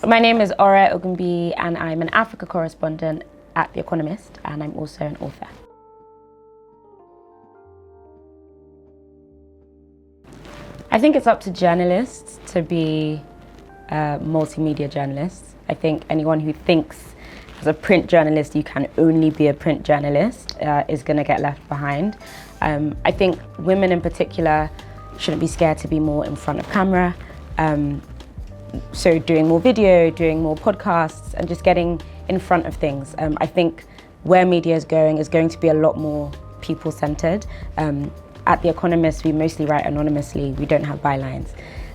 My name is Ogunbiyi and I'm an Africa correspondent at The Economist, and I'm also an author. I think it's up to journalists to be multimedia journalists. I think anyone who thinks as a print journalist you can only be a print journalist is going to get left behind. I think women in particular shouldn't be scared to be more in front of camera. So doing more video, doing more podcasts, and just getting in front of things. I think where media is going to be a lot more people-centered. At The Economist, we mostly write anonymously. We don't have bylines.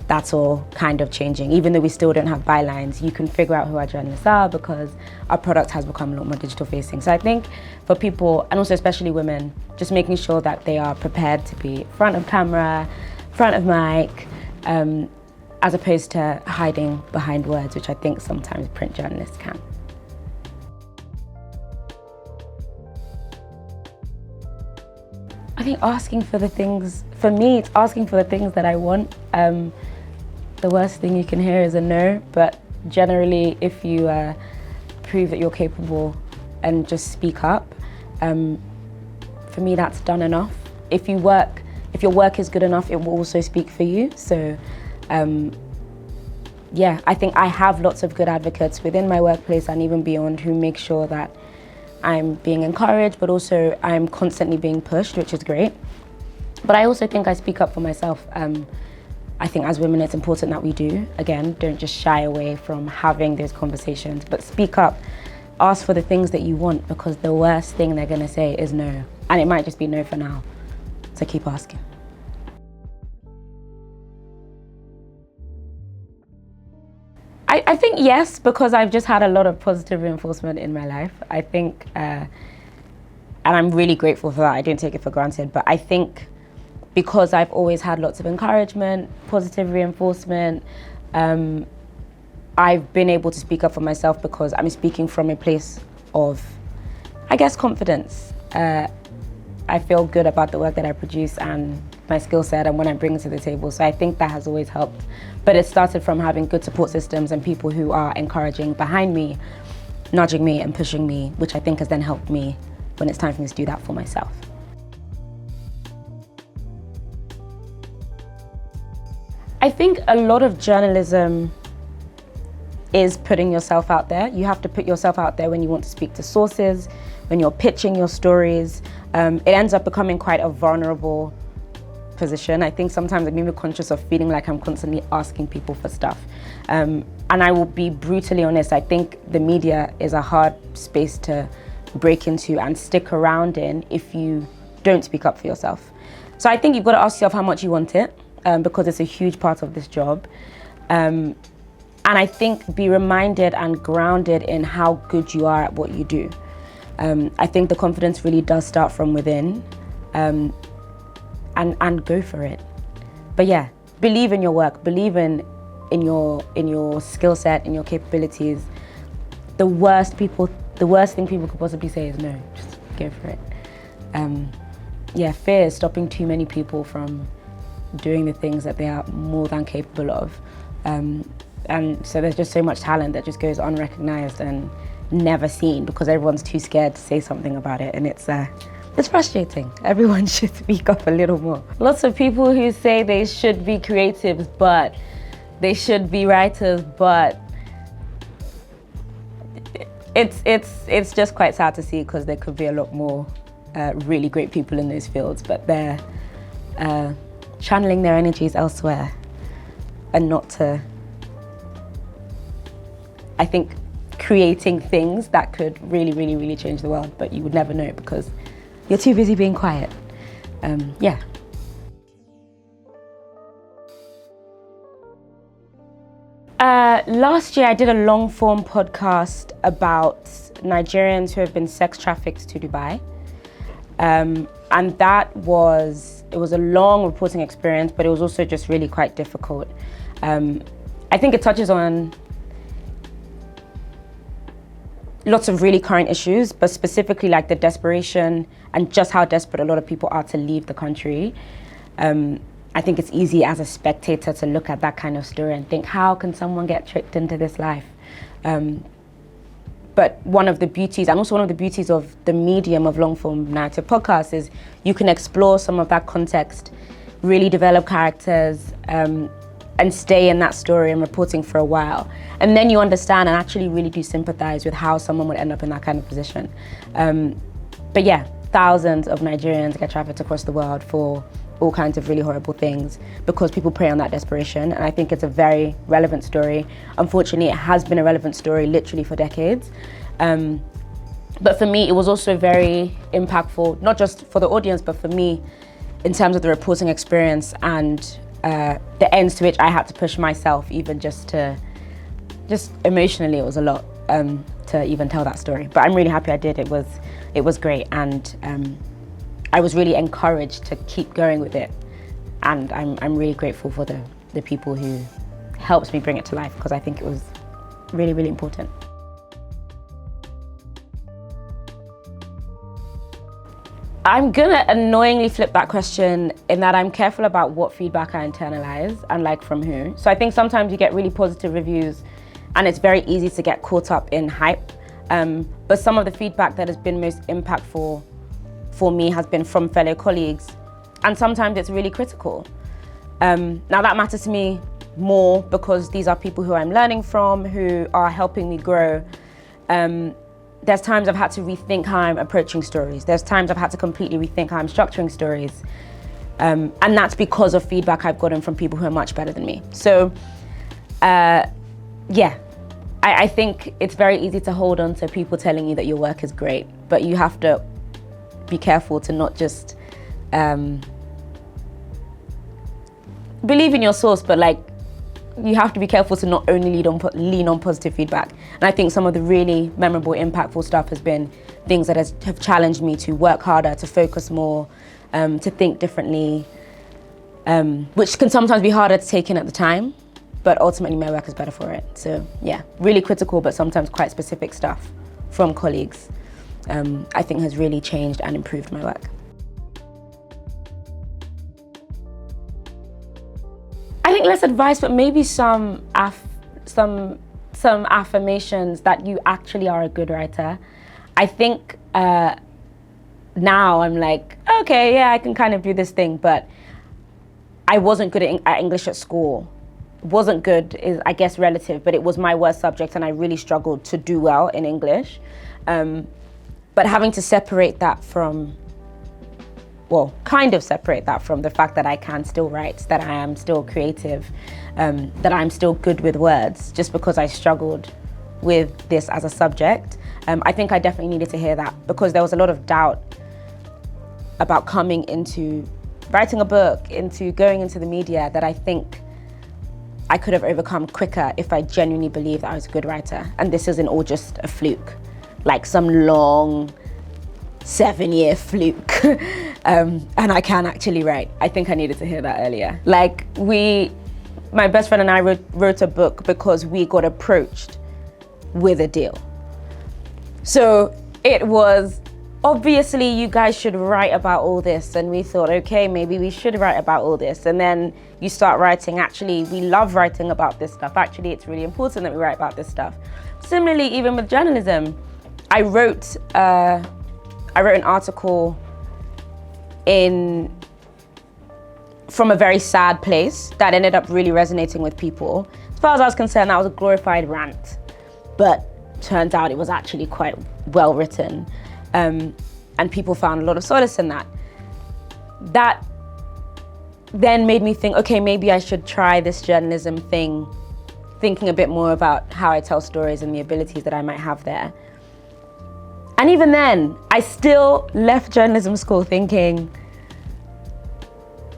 That's all kind of changing. Even though we still don't have bylines, you can figure out who our journalists are because our product has become a lot more digital facing. So I think for people, and also especially women, just making sure that they are prepared to be front of camera, front of mic, as opposed to hiding behind words, which I think sometimes print journalists can. I think asking for the things, for me, it's asking for the things that I want. The worst thing you can hear is a no, but generally if you prove that you're capable and just speak up, for me that's done enough. If your work is good enough, it will also speak for you. So yeah, I think I have lots of good advocates within my workplace and even beyond who make sure that I'm being encouraged, but also I'm constantly being pushed, which is great. But I also think I speak up for myself. I think as women, it's important that we do. Again, don't just shy away from having those conversations, but speak up, ask for the things that you want, because the worst thing they're gonna say is no. And it might just be no for now, so keep asking. I think yes, because I've just had a lot of positive reinforcement in my life. I think, and I'm really grateful for that, I don't take it for granted, but I think because I've always had lots of encouragement, positive reinforcement, I've been able to speak up for myself because I'm speaking from a place of, I guess, confidence. I feel good about the work that I produce and my skill set and what I bring to the table. So I think that has always helped. But it started from having good support systems and people who are encouraging behind me, nudging me and pushing me, which I think has then helped me when it's time for me to do that for myself. I think a lot of journalism is putting yourself out there. You have to put yourself out there when you want to speak to sources, when you're pitching your stories. It ends up becoming quite a vulnerable position. I think sometimes I'm even conscious of feeling like I'm constantly asking people for stuff. And I will be brutally honest, I think the media is a hard space to break into and stick around in if you don't speak up for yourself. So I think you've got to ask yourself how much you want it, because it's a huge part of this job. And I think be reminded and grounded in how good you are at what you do. I think the confidence really does start from within, and go for it. But yeah, believe in your work, believe in your skill set, in your capabilities. The worst thing people could possibly say is no, just go for it. Yeah, fear is stopping too many people from doing the things that they are more than capable of. And so there's just so much talent that just goes unrecognized and never seen because everyone's too scared to say something about it, and it's frustrating. Everyone should speak up a little more. Lots of people who say they should be creatives, but they should be writers, but it's just quite sad to see because there could be a lot more really great people in those fields, but they're channeling their energies elsewhere and not to, I think, creating things that could really, really, really change the world, but you would never know because you're too busy being quiet. Yeah. Last year I did a long form podcast about Nigerians who have been sex trafficked to Dubai. And it was a long reporting experience, but it was also just really quite difficult. I think it touches on lots of really current issues, but specifically like the desperation and just how desperate a lot of people are to leave the country. I think it's easy as a spectator to look at that kind of story and think, how can someone get tricked into this life? But one of the beauties, and also one of the beauties of the medium of long form narrative podcasts, is you can explore some of that context, really develop characters, and stay in that story and reporting for a while. And then you understand and actually really do sympathize with how someone would end up in that kind of position. But yeah, thousands of Nigerians get trafficked across the world for all kinds of really horrible things because people prey on that desperation. And I think it's a very relevant story. Unfortunately, it has been a relevant story literally for decades. But for me, it was also very impactful, not just for the audience, but for me in terms of the reporting experience and the ends to which I had to push myself, even just emotionally, it was a lot to even tell that story. But I'm really happy I did. It was great, and I was really encouraged to keep going with it. And I'm really grateful for the people who helped me bring it to life, because I think it was really, really important. I'm gonna annoyingly flip that question in that I'm careful about what feedback I internalize and like from who. So I think sometimes you get really positive reviews and it's very easy to get caught up in hype. But some of the feedback that has been most impactful for me has been from fellow colleagues, and sometimes it's really critical. Now that matters to me more because these are people who I'm learning from, who are helping me grow. There's times I've had to rethink how I'm approaching stories. There's times I've had to completely rethink how I'm structuring stories. And that's because of feedback I've gotten from people who are much better than me. So, yeah, I think it's very easy to hold on to people telling you that your work is great, but you have to be careful to not just believe in your source, but like, you have to be careful to not only lean on positive feedback. And I think some of the really memorable, impactful stuff has been things that have challenged me to work harder, to focus more, to think differently, which can sometimes be harder to take in at the time, but ultimately my work is better for it. So yeah, really critical, but sometimes quite specific stuff from colleagues, I think has really changed and improved my work. I think less advice, but maybe some affirmations that you actually are a good writer. I think now I'm like, okay, yeah, I can kind of do this thing, but I wasn't good at English at school. Wasn't good is, I guess, relative, but it was my worst subject and I really struggled to do well in English. But having to separate that from, well, kind of separate that from the fact that I can still write, that I am still creative, that I'm still good with words, just because I struggled with this as a subject. I think I definitely needed to hear that, because there was a lot of doubt about coming into writing a book, into going into the media, that I think I could have overcome quicker if I genuinely believed that I was a good writer. And this isn't all just a fluke, like some long 7-year fluke. And I can actually write. I think I needed to hear that earlier. Like my best friend and I wrote a book because we got approached with a deal. So it was, obviously you guys should write about all this. And we thought, okay, maybe we should write about all this. And then you start writing, actually, we love writing about this stuff. Actually, it's really important that we write about this stuff. Similarly, even with journalism, I wrote an article from a very sad place that ended up really resonating with people. As far as I was concerned, that was a glorified rant, but turns out it was actually quite well written, and people found a lot of solace in that. That then made me think, okay, maybe I should try this journalism thing, thinking a bit more about how I tell stories and the abilities that I might have there. And even then, I still left journalism school thinking,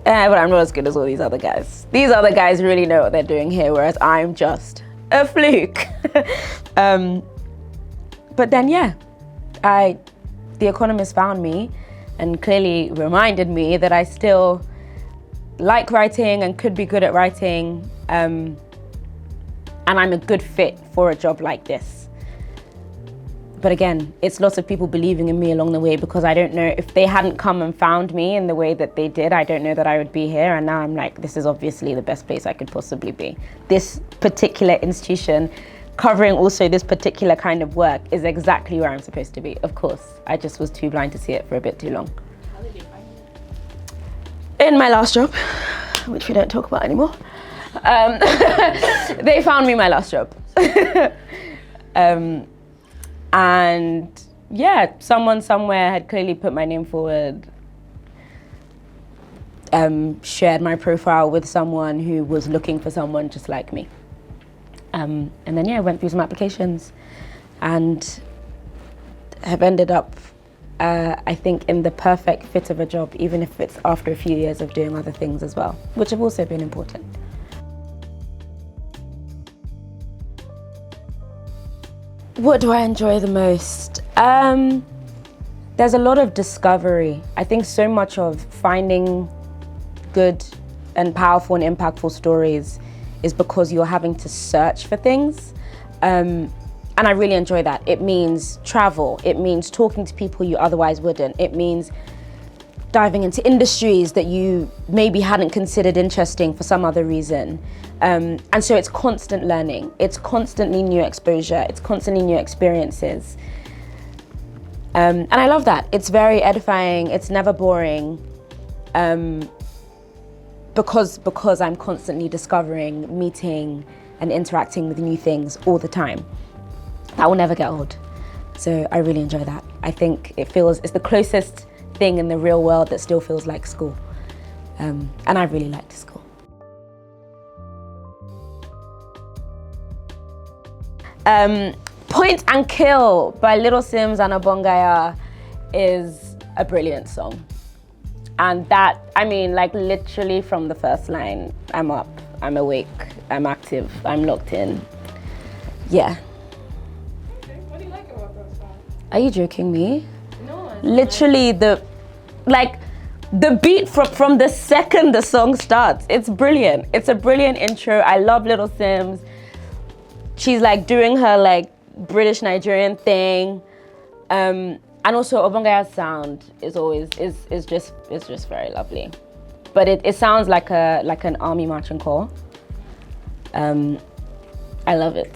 but I'm not as good as all these other guys. These other guys really know what they're doing here, whereas I'm just a fluke. But then, yeah, The Economist found me and clearly reminded me that I still like writing and could be good at writing, and I'm a good fit for a job like this. But again, it's lots of people believing in me along the way, because I don't know, if they hadn't come and found me in the way that they did, I don't know that I would be here. And now I'm like, this is obviously the best place I could possibly be. This particular institution, covering also this particular kind of work, is exactly where I'm supposed to be. Of course, I just was too blind to see it for a bit too long. How did you find it? In my last job, which we don't talk about anymore, they found me my last job. And yeah, someone somewhere had clearly put my name forward, shared my profile with someone who was looking for someone just like me. And then yeah, I went through some applications and have ended up, I think, in the perfect fit of a job, even if it's after a few years of doing other things as well, which have also been important. What do I enjoy the most? There's a lot of discovery. I think so much of finding good and powerful and impactful stories is because you're having to search for things. And I really enjoy that. It means travel. It means talking to people you otherwise wouldn't. It means diving into industries that you maybe hadn't considered interesting for some other reason. And so it's constant learning. It's constantly new exposure. It's constantly new experiences. And I love that. It's very edifying. It's never boring. Because I'm constantly discovering, meeting, and interacting with new things all the time. That will never get old. So I really enjoy that. I think it's the closest thing in the real world that still feels like school. And I really liked school. Point and Kill by Little Sims and Ogunbiyi is a brilliant song. And that, I mean, like literally from the first line, I'm up, I'm awake, I'm active, I'm locked in. Yeah. Okay. What do you like about that song? Are you joking me? No. Literally the beat from the second the song starts, it's brilliant. It's a brilliant intro. I love Little Sims. She's like doing her like British Nigerian thing. And also Ogunbiyi's sound is just very lovely. But it sounds like an army marching corps. I love it.